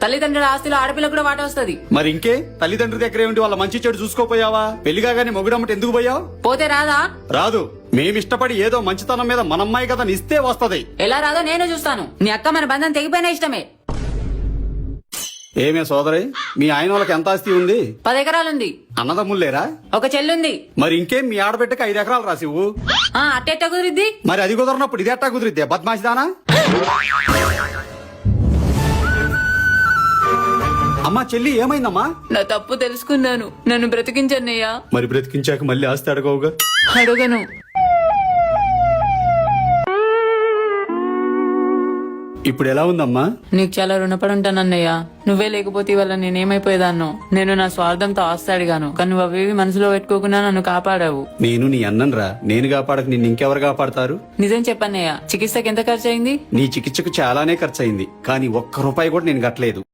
తల్లిదండ్రుల ఆస్తిలో ఆడపిల్ల కూడా వాట వస్తది. మరి ఇంకే తల్లిదండ్రుల దగ్గర ఏమిటి వాళ్ళ మంచి చెడు చూసుకోపోయావా? పెళ్లిగా గానీ మొగుడమ్మటి ఎందుకు పోయావు? పోతే రాదా? రాదు. మేమిష్టపడి ఏదో మంచితనం మీద మనమ్మాయి కదా నిస్తే వస్తది. ఎలా రాదో నేను చూస్తాను. నీ అక్క మన బంధం తెగిపోయినా ఇష్టమే. ఏమే సోదరి, మీ ఆయన వాళ్ళకి ఎంత ఆస్తి ఉంది? 10 ఎకరాలుంది. అన్నదమ్ములేరా? ఒక చెల్లుంది. మరి ఇంకేం మీ ఆడబిడ్డకి 5 ఎకరాలు రాసివు. అట్టెట్ట కుదిరిద్ది? మరి అది కుదరనప్పుడు ఇది ఎట్టా కుదిరిద్దే బద్మాషిదానా? అమ్మా చెల్లి ఏమైందమ్మా? నా తప్పు తెలుసుకున్నాను. నన్ను బ్రతికించన్నయ్యా. మరి బ్రతికించాక మళ్ళీ ఆస్తి అడగవుగా? అడగను. ఇప్పుడు ఎలా ఉందమ్మా? నీకు చాలా రుణపడి ఉంటానన్నయ్య. నువ్వే లేకపోతే ఇవాళ నేనేమైపోయేదాన్నో. నేను నా స్వార్థంతో ఆస్తి అడిగాను, కానీ నువ్వు అవేవి మనసులో పెట్టుకోకుండా నన్ను కాపాడావు. నేను నీ అన్నన్రా, నేను కాపాడక నిన్ను ఇంకెవరు కాపాడతారు? నిజం చెప్పన్నయ్య, చికిత్సకి ఎంత ఖర్చు అయింది? నీ చికిత్సకు చాలానే ఖర్చయింది, కానీ ఒక్క రూపాయి కూడా నేను కట్టలేదు.